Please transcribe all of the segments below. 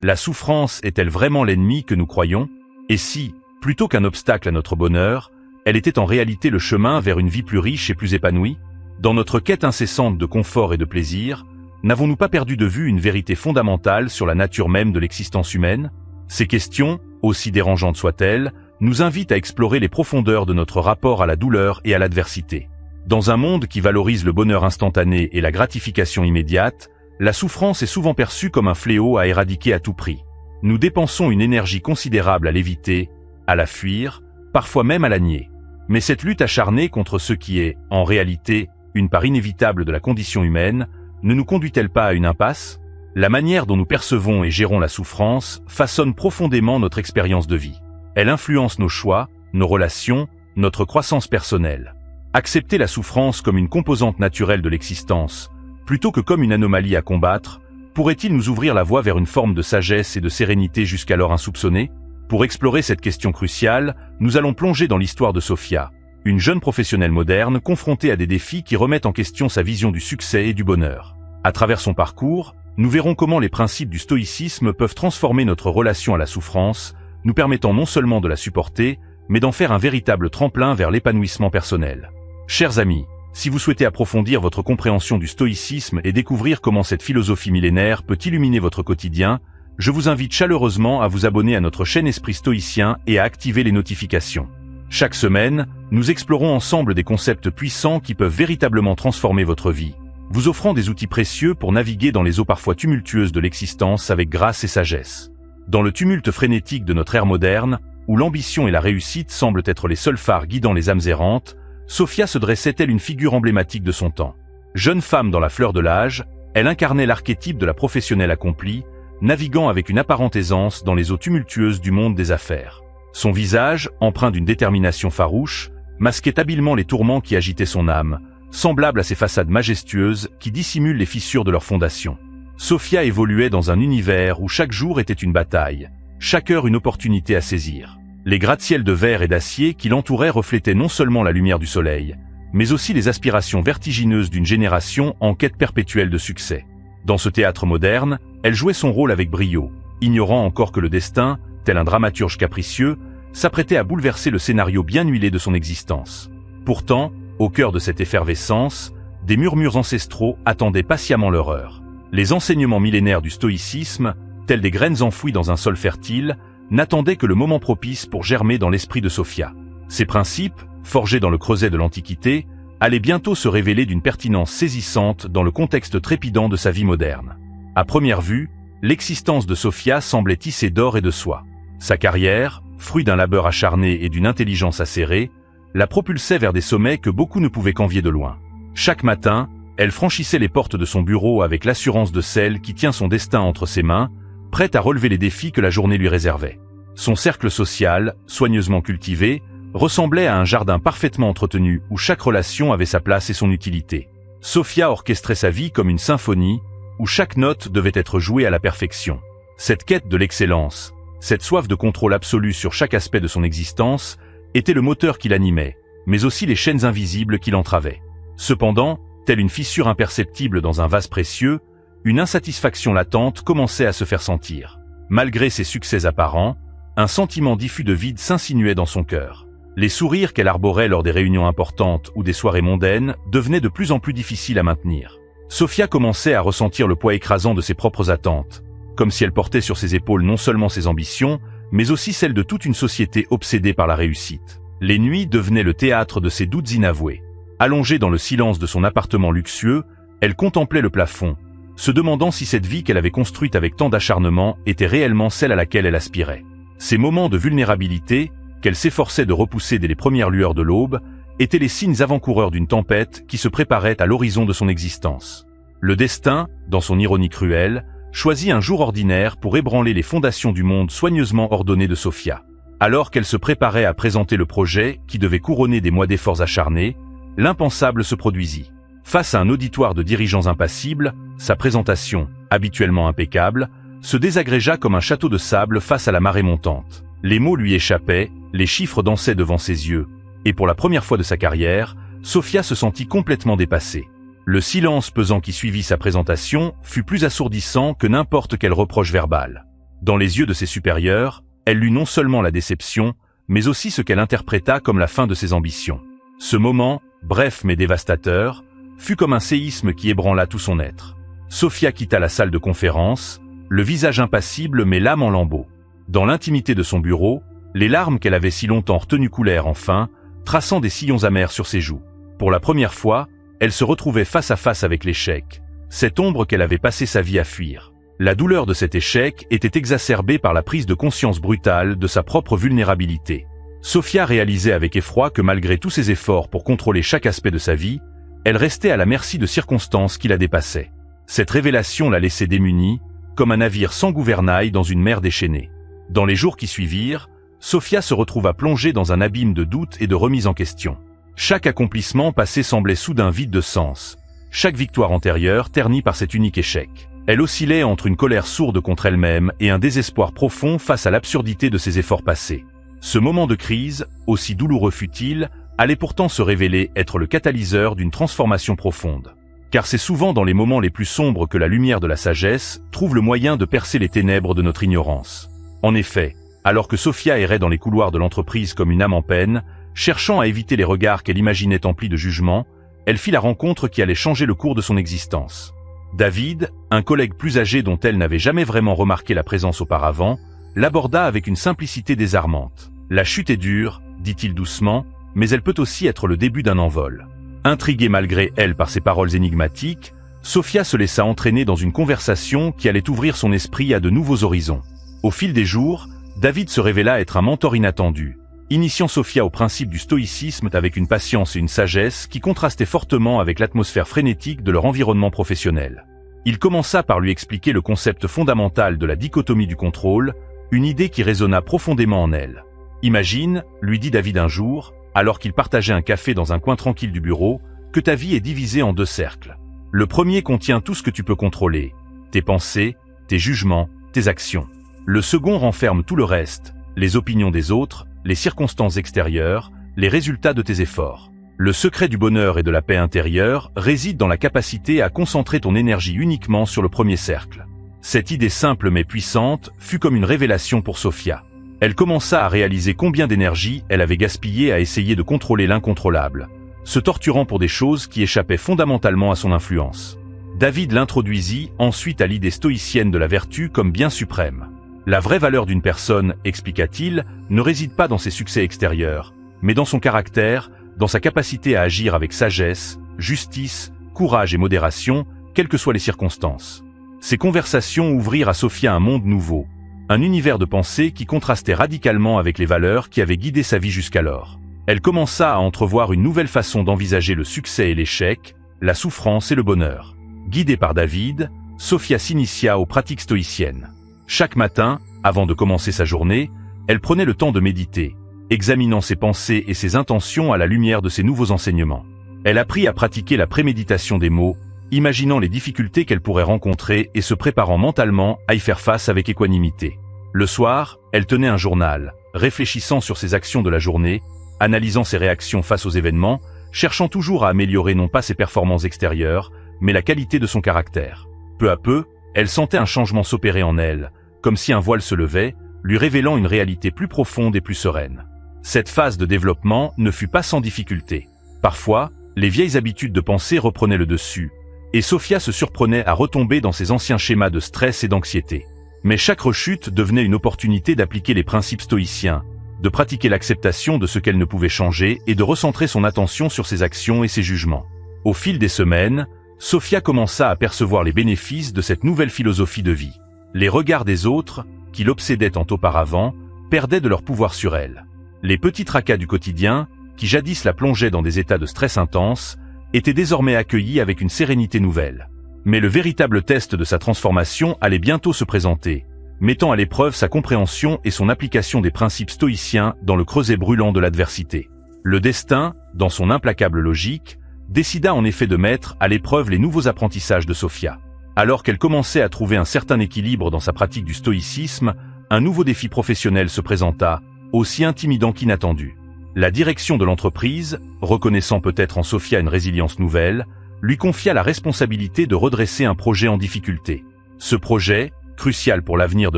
La souffrance est-elle vraiment l'ennemi que nous croyons? Et si, plutôt qu'un obstacle à notre bonheur, elle était en réalité le chemin vers une vie plus riche et plus épanouie? Dans notre quête incessante de confort et de plaisir, n'avons-nous pas perdu de vue une vérité fondamentale sur la nature même de l'existence humaine? Ces questions, aussi dérangeantes soient-elles, nous invitent à explorer les profondeurs de notre rapport à la douleur et à l'adversité. Dans un monde qui valorise le bonheur instantané et la gratification immédiate, la souffrance est souvent perçue comme un fléau à éradiquer à tout prix. Nous dépensons une énergie considérable à l'éviter, à la fuir, parfois même à la nier. Mais cette lutte acharnée contre ce qui est, en réalité, une part inévitable de la condition humaine, ne nous conduit-elle pas à une impasse? La manière dont nous percevons et gérons la souffrance façonne profondément notre expérience de vie. Elle influence nos choix, nos relations, notre croissance personnelle. Accepter la souffrance comme une composante naturelle de l'existence, plutôt que comme une anomalie à combattre, pourrait-il nous ouvrir la voie vers une forme de sagesse et de sérénité jusqu'alors insoupçonnée? Pour explorer cette question cruciale, nous allons plonger dans l'histoire de Sophia, une jeune professionnelle moderne confrontée à des défis qui remettent en question sa vision du succès et du bonheur. À travers son parcours, nous verrons comment les principes du stoïcisme peuvent transformer notre relation à la souffrance, nous permettant non seulement de la supporter, mais d'en faire un véritable tremplin vers l'épanouissement personnel. Chers amis, si vous souhaitez approfondir votre compréhension du stoïcisme et découvrir comment cette philosophie millénaire peut illuminer votre quotidien, je vous invite chaleureusement à vous abonner à notre chaîne Esprit Stoïcien et à activer les notifications. Chaque semaine, nous explorons ensemble des concepts puissants qui peuvent véritablement transformer votre vie, vous offrant des outils précieux pour naviguer dans les eaux parfois tumultueuses de l'existence avec grâce et sagesse. Dans le tumulte frénétique de notre ère moderne, où l'ambition et la réussite semblent être les seuls phares guidant les âmes errantes, Sophia se dressait telle une figure emblématique de son temps. Jeune femme dans la fleur de l'âge, elle incarnait l'archétype de la professionnelle accomplie, naviguant avec une apparente aisance dans les eaux tumultueuses du monde des affaires. Son visage, empreint d'une détermination farouche, masquait habilement les tourments qui agitaient son âme, semblables à ces façades majestueuses qui dissimulent les fissures de leur fondation. Sophia évoluait dans un univers où chaque jour était une bataille, chaque heure une opportunité à saisir. Les gratte-ciels de verre et d'acier qui l'entouraient reflétaient non seulement la lumière du soleil, mais aussi les aspirations vertigineuses d'une génération en quête perpétuelle de succès. Dans ce théâtre moderne, elle jouait son rôle avec brio, ignorant encore que le destin, tel un dramaturge capricieux, s'apprêtait à bouleverser le scénario bien huilé de son existence. Pourtant, au cœur de cette effervescence, des murmures ancestraux attendaient patiemment leur heure. Les enseignements millénaires du stoïcisme, tels des graines enfouies dans un sol fertile, n'attendaient que le moment propice pour germer dans l'esprit de Sophia. Ces principes, forgés dans le creuset de l'Antiquité, allaient bientôt se révéler d'une pertinence saisissante dans le contexte trépidant de sa vie moderne. À première vue, l'existence de Sophia semblait tissée d'or et de soie. Sa carrière, fruit d'un labeur acharné et d'une intelligence acérée, la propulsait vers des sommets que beaucoup ne pouvaient qu'envier de loin. Chaque matin, elle franchissait les portes de son bureau avec l'assurance de celle qui tient son destin entre ses mains, prête à relever les défis que la journée lui réservait. Son cercle social, soigneusement cultivé, ressemblait à un jardin parfaitement entretenu où chaque relation avait sa place et son utilité. Sophia orchestrait sa vie comme une symphonie, où chaque note devait être jouée à la perfection. Cette quête de l'excellence, cette soif de contrôle absolu sur chaque aspect de son existence, était le moteur qui l'animait, mais aussi les chaînes invisibles qui l'entravaient. Cependant, telle une fissure imperceptible dans un vase précieux, une insatisfaction latente commençait à se faire sentir. Malgré ses succès apparents, un sentiment diffus de vide s'insinuait dans son cœur. Les sourires qu'elle arborait lors des réunions importantes ou des soirées mondaines devenaient de plus en plus difficiles à maintenir. Sophia commençait à ressentir le poids écrasant de ses propres attentes, comme si elle portait sur ses épaules non seulement ses ambitions, mais aussi celles de toute une société obsédée par la réussite. Les nuits devenaient le théâtre de ses doutes inavoués. Allongée dans le silence de son appartement luxueux, elle contemplait le plafond, se demandant si cette vie qu'elle avait construite avec tant d'acharnement était réellement celle à laquelle elle aspirait. Ces moments de vulnérabilité, qu'elle s'efforçait de repousser dès les premières lueurs de l'aube, étaient les signes avant-coureurs d'une tempête qui se préparait à l'horizon de son existence. Le destin, dans son ironie cruelle, choisit un jour ordinaire pour ébranler les fondations du monde soigneusement ordonné de Sophia. Alors qu'elle se préparait à présenter le projet qui devait couronner des mois d'efforts acharnés, l'impensable se produisit. Face à un auditoire de dirigeants impassibles, sa présentation, habituellement impeccable, se désagrégea comme un château de sable face à la marée montante. Les mots lui échappaient, les chiffres dansaient devant ses yeux, et pour la première fois de sa carrière, Sophia se sentit complètement dépassée. Le silence pesant qui suivit sa présentation fut plus assourdissant que n'importe quel reproche verbal. Dans les yeux de ses supérieurs, elle lut non seulement la déception, mais aussi ce qu'elle interpréta comme la fin de ses ambitions. Ce moment, bref mais dévastateur, fut comme un séisme qui ébranla tout son être. Sophia quitta la salle de conférence, le visage impassible mais l'âme en lambeaux. Dans l'intimité de son bureau, les larmes qu'elle avait si longtemps retenues coulèrent enfin, traçant des sillons amers sur ses joues. Pour la première fois, elle se retrouvait face à face avec l'échec, cette ombre qu'elle avait passé sa vie à fuir. La douleur de cet échec était exacerbée par la prise de conscience brutale de sa propre vulnérabilité. Sophia réalisait avec effroi que malgré tous ses efforts pour contrôler chaque aspect de sa vie, elle restait à la merci de circonstances qui la dépassaient. Cette révélation la laissait démunie, comme un navire sans gouvernail dans une mer déchaînée. Dans les jours qui suivirent, Sophia se retrouva plongée dans un abîme de doutes et de remise en question. Chaque accomplissement passé semblait soudain vide de sens, chaque victoire antérieure ternie par cet unique échec. Elle oscillait entre une colère sourde contre elle-même et un désespoir profond face à l'absurdité de ses efforts passés. Ce moment de crise, aussi douloureux fut-il, allait pourtant se révéler être le catalyseur d'une transformation profonde. Car c'est souvent dans les moments les plus sombres que la lumière de la sagesse trouve le moyen de percer les ténèbres de notre ignorance. En effet, alors que Sophia errait dans les couloirs de l'entreprise comme une âme en peine, cherchant à éviter les regards qu'elle imaginait emplis de jugement, elle fit la rencontre qui allait changer le cours de son existence. David, un collègue plus âgé dont elle n'avait jamais vraiment remarqué la présence auparavant, l'aborda avec une simplicité désarmante. « La chute est dure, dit-il doucement, mais elle peut aussi être le début d'un envol. » Intriguée malgré elle par ses paroles énigmatiques, Sophia se laissa entraîner dans une conversation qui allait ouvrir son esprit à de nouveaux horizons. Au fil des jours, David se révéla être un mentor inattendu, initiant Sophia au principe du stoïcisme avec une patience et une sagesse qui contrastaient fortement avec l'atmosphère frénétique de leur environnement professionnel. Il commença par lui expliquer le concept fondamental de la dichotomie du contrôle, une idée qui résonna profondément en elle. « Imagine, lui dit David un jour, alors qu'il partageait un café dans un coin tranquille du bureau, que ta vie est divisée en deux cercles. Le premier contient tout ce que tu peux contrôler, tes pensées, tes jugements, tes actions. Le second renferme tout le reste, les opinions des autres, les circonstances extérieures, les résultats de tes efforts. Le secret du bonheur et de la paix intérieure réside dans la capacité à concentrer ton énergie uniquement sur le premier cercle. » Cette idée simple mais puissante fut comme une révélation pour Sophia. Elle commença à réaliser combien d'énergie elle avait gaspillé à essayer de contrôler l'incontrôlable, se torturant pour des choses qui échappaient fondamentalement à son influence. David l'introduisit ensuite à l'idée stoïcienne de la vertu comme bien suprême. La vraie valeur d'une personne, expliqua-t-il, ne réside pas dans ses succès extérieurs, mais dans son caractère, dans sa capacité à agir avec sagesse, justice, courage et modération, quelles que soient les circonstances. Ces conversations ouvrirent à Sophia un monde nouveau, un univers de pensée qui contrastait radicalement avec les valeurs qui avaient guidé sa vie jusqu'alors. Elle commença à entrevoir une nouvelle façon d'envisager le succès et l'échec, la souffrance et le bonheur. Guidée par David, Sophia s'initia aux pratiques stoïciennes. Chaque matin, avant de commencer sa journée, elle prenait le temps de méditer, examinant ses pensées et ses intentions à la lumière de ses nouveaux enseignements. Elle apprit à pratiquer la préméditation des mots, imaginant les difficultés qu'elle pourrait rencontrer et se préparant mentalement à y faire face avec équanimité. Le soir, elle tenait un journal, réfléchissant sur ses actions de la journée, analysant ses réactions face aux événements, cherchant toujours à améliorer non pas ses performances extérieures, mais la qualité de son caractère. Peu à peu, elle sentait un changement s'opérer en elle, comme si un voile se levait, lui révélant une réalité plus profonde et plus sereine. Cette phase de développement ne fut pas sans difficulté. Parfois, les vieilles habitudes de pensée reprenaient le dessus, et Sophia se surprenait à retomber dans ses anciens schémas de stress et d'anxiété. Mais chaque rechute devenait une opportunité d'appliquer les principes stoïciens, de pratiquer l'acceptation de ce qu'elle ne pouvait changer et de recentrer son attention sur ses actions et ses jugements. Au fil des semaines, Sophia commença à percevoir les bénéfices de cette nouvelle philosophie de vie. Les regards des autres, qui l'obsédaient tant auparavant, perdaient de leur pouvoir sur elle. Les petits tracas du quotidien, qui jadis la plongeaient dans des états de stress intense, étaient désormais accueillis avec une sérénité nouvelle. Mais le véritable test de sa transformation allait bientôt se présenter, mettant à l'épreuve sa compréhension et son application des principes stoïciens dans le creuset brûlant de l'adversité. Le destin, dans son implacable logique, décida en effet de mettre à l'épreuve les nouveaux apprentissages de Sophia. Alors qu'elle commençait à trouver un certain équilibre dans sa pratique du stoïcisme, un nouveau défi professionnel se présenta, aussi intimidant qu'inattendu. La direction de l'entreprise, reconnaissant peut-être en Sophia une résilience nouvelle, lui confia la responsabilité de redresser un projet en difficulté. Ce projet, crucial pour l'avenir de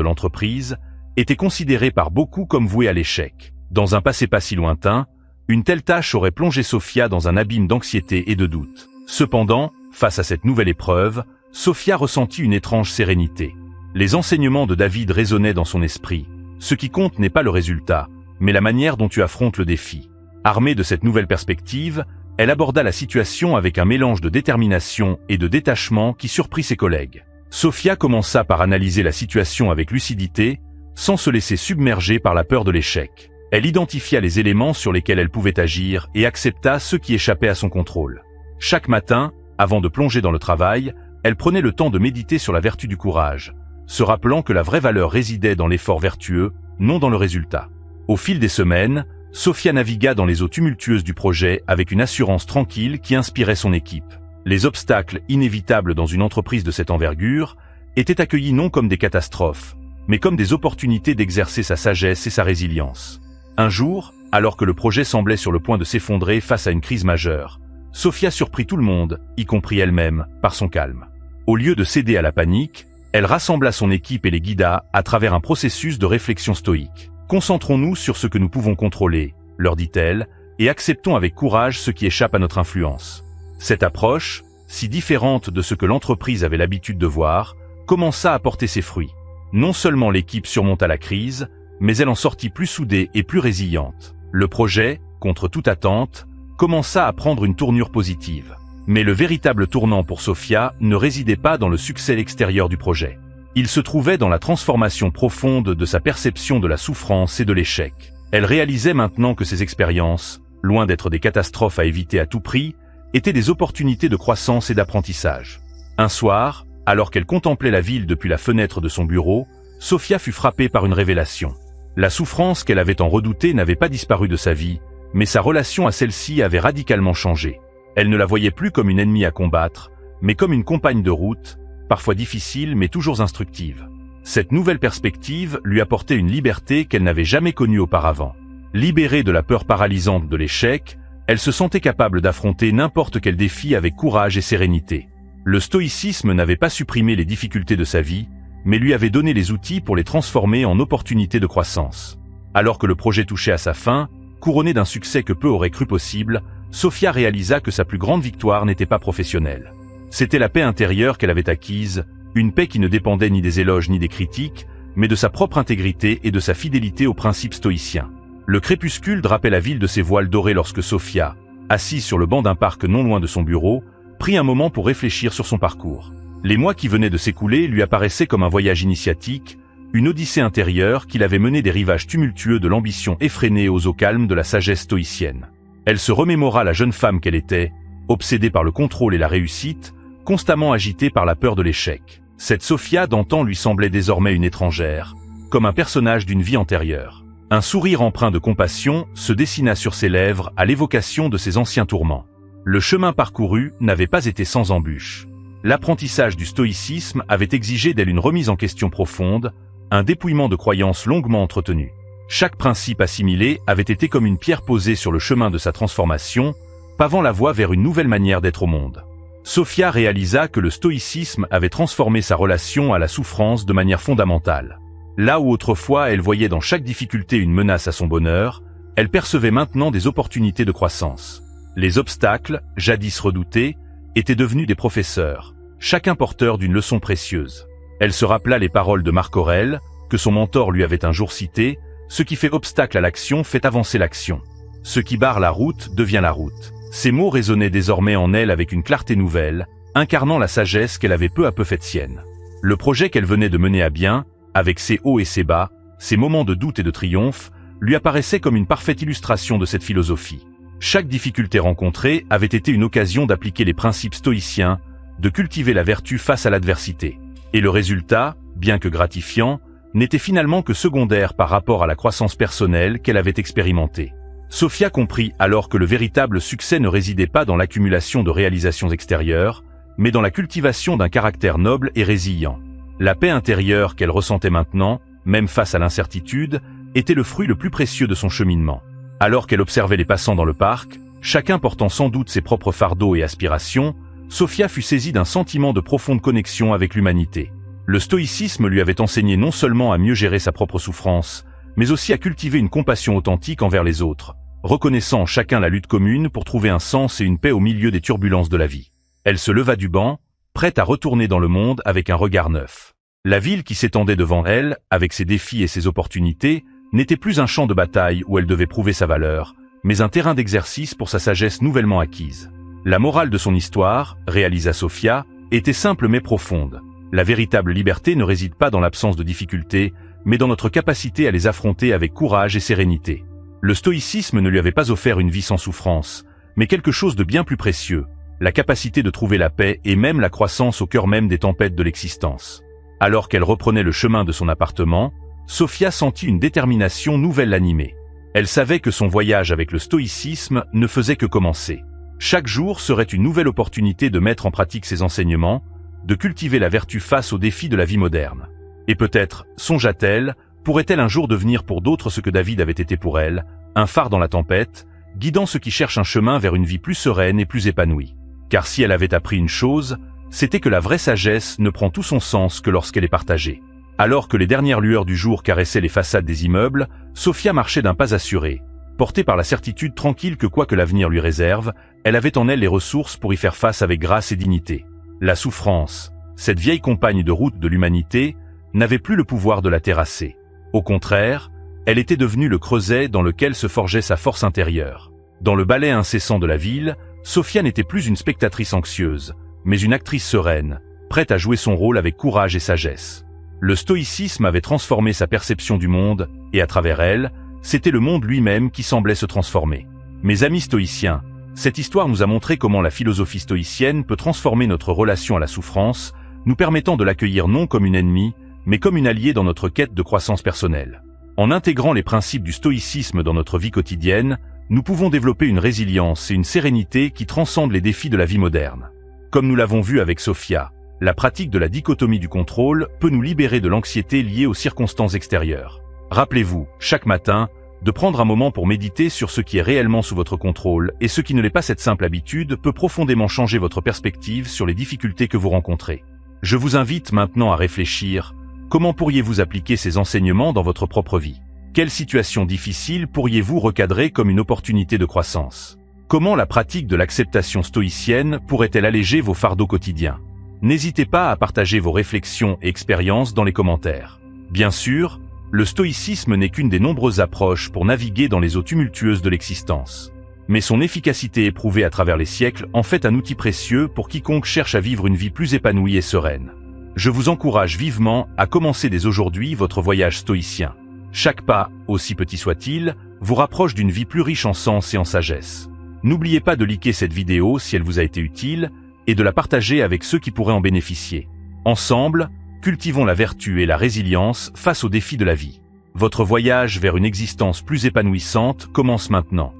l'entreprise, était considérée par beaucoup comme vouée à l'échec. Dans un passé pas si lointain, une telle tâche aurait plongé Sofia dans un abîme d'anxiété et de doute. Cependant, face à cette nouvelle épreuve, Sofia ressentit une étrange sérénité. Les enseignements de David résonnaient dans son esprit. Ce qui compte n'est pas le résultat, mais la manière dont tu affrontes le défi. Armée de cette nouvelle perspective, elle aborda la situation avec un mélange de détermination et de détachement qui surprit ses collègues. Sofia commença par analyser la situation avec lucidité, sans se laisser submerger par la peur de l'échec. Elle identifia les éléments sur lesquels elle pouvait agir et accepta ceux qui échappaient à son contrôle. Chaque matin, avant de plonger dans le travail, elle prenait le temps de méditer sur la vertu du courage, se rappelant que la vraie valeur résidait dans l'effort vertueux, non dans le résultat. Au fil des semaines, Sofia navigua dans les eaux tumultueuses du projet avec une assurance tranquille qui inspirait son équipe. Les obstacles inévitables dans une entreprise de cette envergure étaient accueillis non comme des catastrophes, mais comme des opportunités d'exercer sa sagesse et sa résilience. Un jour, alors que le projet semblait sur le point de s'effondrer face à une crise majeure, Sofia surprit tout le monde, y compris elle-même, par son calme. Au lieu de céder à la panique, elle rassembla son équipe et les guida à travers un processus de réflexion stoïque. Concentrons-nous sur ce que nous pouvons contrôler, leur dit-elle, et acceptons avec courage ce qui échappe à notre influence. Cette approche, si différente de ce que l'entreprise avait l'habitude de voir, commença à porter ses fruits. Non seulement l'équipe surmonta la crise, mais elle en sortit plus soudée et plus résiliente. Le projet, contre toute attente, commença à prendre une tournure positive. Mais le véritable tournant pour Sofia ne résidait pas dans le succès extérieur du projet. Il se trouvait dans la transformation profonde de sa perception de la souffrance et de l'échec. Elle réalisait maintenant que ces expériences, loin d'être des catastrophes à éviter à tout prix, étaient des opportunités de croissance et d'apprentissage. Un soir, alors qu'elle contemplait la ville depuis la fenêtre de son bureau, Sofia fut frappée par une révélation. La souffrance qu'elle avait tant redoutée n'avait pas disparu de sa vie, mais sa relation à celle-ci avait radicalement changé. Elle ne la voyait plus comme une ennemie à combattre, mais comme une compagne de route, parfois difficile mais toujours instructive. Cette nouvelle perspective lui apportait une liberté qu'elle n'avait jamais connue auparavant. Libérée de la peur paralysante de l'échec, elle se sentait capable d'affronter n'importe quel défi avec courage et sérénité. Le stoïcisme n'avait pas supprimé les difficultés de sa vie, mais lui avait donné les outils pour les transformer en opportunités de croissance. Alors que le projet touchait à sa fin, couronné d'un succès que peu auraient cru possible, Sofia réalisa que sa plus grande victoire n'était pas professionnelle. C'était la paix intérieure qu'elle avait acquise, une paix qui ne dépendait ni des éloges ni des critiques, mais de sa propre intégrité et de sa fidélité aux principes stoïciens. Le crépuscule drapait la ville de ses voiles dorés lorsque Sofia, assise sur le banc d'un parc non loin de son bureau, prit un moment pour réfléchir sur son parcours. Les mois qui venaient de s'écouler lui apparaissaient comme un voyage initiatique, une odyssée intérieure qui l'avait menée des rivages tumultueux de l'ambition effrénée aux eaux calmes de la sagesse stoïcienne. Elle se remémora la jeune femme qu'elle était, obsédée par le contrôle et la réussite, constamment agitée par la peur de l'échec. Cette Sofia d'antan lui semblait désormais une étrangère, comme un personnage d'une vie antérieure. Un sourire empreint de compassion se dessina sur ses lèvres à l'évocation de ses anciens tourments. Le chemin parcouru n'avait pas été sans embûches. L'apprentissage du stoïcisme avait exigé d'elle une remise en question profonde, un dépouillement de croyances longuement entretenu. Chaque principe assimilé avait été comme une pierre posée sur le chemin de sa transformation, pavant la voie vers une nouvelle manière d'être au monde. Sofia réalisa que le stoïcisme avait transformé sa relation à la souffrance de manière fondamentale. Là où autrefois elle voyait dans chaque difficulté une menace à son bonheur, elle percevait maintenant des opportunités de croissance. Les obstacles, jadis redoutés, étaient devenus des professeurs, chacun porteur d'une leçon précieuse. Elle se rappela les paroles de Marc Aurèle, que son mentor lui avait un jour citées: « Ce qui fait obstacle à l'action fait avancer l'action. Ce qui barre la route devient la route. » Ces mots résonnaient désormais en elle avec une clarté nouvelle, incarnant la sagesse qu'elle avait peu à peu faite sienne. Le projet qu'elle venait de mener à bien, avec ses hauts et ses bas, ses moments de doute et de triomphe, lui apparaissait comme une parfaite illustration de cette philosophie. Chaque difficulté rencontrée avait été une occasion d'appliquer les principes stoïciens, de cultiver la vertu face à l'adversité. Et le résultat, bien que gratifiant, n'était finalement que secondaire par rapport à la croissance personnelle qu'elle avait expérimentée. Sofia comprit alors que le véritable succès ne résidait pas dans l'accumulation de réalisations extérieures, mais dans la cultivation d'un caractère noble et résilient. La paix intérieure qu'elle ressentait maintenant, même face à l'incertitude, était le fruit le plus précieux de son cheminement. Alors qu'elle observait les passants dans le parc, chacun portant sans doute ses propres fardeaux et aspirations, Sofia fut saisie d'un sentiment de profonde connexion avec l'humanité. Le stoïcisme lui avait enseigné non seulement à mieux gérer sa propre souffrance, mais aussi à cultiver une compassion authentique envers les autres, reconnaissant en chacun la lutte commune pour trouver un sens et une paix au milieu des turbulences de la vie. Elle se leva du banc, prête à retourner dans le monde avec un regard neuf. La ville qui s'étendait devant elle, avec ses défis et ses opportunités, n'était plus un champ de bataille où elle devait prouver sa valeur, mais un terrain d'exercice pour sa sagesse nouvellement acquise. La morale de son histoire, réalisa Sophia, était simple mais profonde. La véritable liberté ne réside pas dans l'absence de difficultés, mais dans notre capacité à les affronter avec courage et sérénité. Le stoïcisme ne lui avait pas offert une vie sans souffrance, mais quelque chose de bien plus précieux, la capacité de trouver la paix et même la croissance au cœur même des tempêtes de l'existence. Alors qu'elle reprenait le chemin de son appartement, Sophia sentit une détermination nouvelle l'animer. Elle savait que son voyage avec le stoïcisme ne faisait que commencer. Chaque jour serait une nouvelle opportunité de mettre en pratique ses enseignements, de cultiver la vertu face aux défis de la vie moderne. Et peut-être, songea-t-elle, pourrait-elle un jour devenir pour d'autres ce que David avait été pour elle, un phare dans la tempête, guidant ceux qui cherchent un chemin vers une vie plus sereine et plus épanouie. Car si elle avait appris une chose, c'était que la vraie sagesse ne prend tout son sens que lorsqu'elle est partagée. Alors que les dernières lueurs du jour caressaient les façades des immeubles, Sophia marchait d'un pas assuré. Portée par la certitude tranquille que quoi que l'avenir lui réserve, elle avait en elle les ressources pour y faire face avec grâce et dignité. La souffrance, cette vieille compagne de route de l'humanité, n'avait plus le pouvoir de la terrasser. Au contraire, elle était devenue le creuset dans lequel se forgeait sa force intérieure. Dans le balai incessant de la ville, Sophia n'était plus une spectatrice anxieuse, mais une actrice sereine, prête à jouer son rôle avec courage et sagesse. Le stoïcisme avait transformé sa perception du monde, et à travers elle, c'était le monde lui-même qui semblait se transformer. Mes amis stoïciens, cette histoire nous a montré comment la philosophie stoïcienne peut transformer notre relation à la souffrance, nous permettant de l'accueillir non comme une ennemie, mais comme une alliée dans notre quête de croissance personnelle. En intégrant les principes du stoïcisme dans notre vie quotidienne, nous pouvons développer une résilience et une sérénité qui transcendent les défis de la vie moderne. Comme nous l'avons vu avec Sophia, la pratique de la dichotomie du contrôle peut nous libérer de l'anxiété liée aux circonstances extérieures. Rappelez-vous, chaque matin, de prendre un moment pour méditer sur ce qui est réellement sous votre contrôle et ce qui ne l'est pas. Cette simple habitude peut profondément changer votre perspective sur les difficultés que vous rencontrez. Je vous invite maintenant à réfléchir, comment pourriez-vous appliquer ces enseignements dans votre propre vie? Quelle situation difficile pourriez-vous recadrer comme une opportunité de croissance? Comment la pratique de l'acceptation stoïcienne pourrait-elle alléger vos fardeaux quotidiens? N'hésitez pas à partager vos réflexions et expériences dans les commentaires. Bien sûr, le stoïcisme n'est qu'une des nombreuses approches pour naviguer dans les eaux tumultueuses de l'existence. Mais son efficacité éprouvée à travers les siècles en fait un outil précieux pour quiconque cherche à vivre une vie plus épanouie et sereine. Je vous encourage vivement à commencer dès aujourd'hui votre voyage stoïcien. Chaque pas, aussi petit soit-il, vous rapproche d'une vie plus riche en sens et en sagesse. N'oubliez pas de liker cette vidéo si elle vous a été utile et de la partager avec ceux qui pourraient en bénéficier. Ensemble, cultivons la vertu et la résilience face aux défis de la vie. Votre voyage vers une existence plus épanouissante commence maintenant.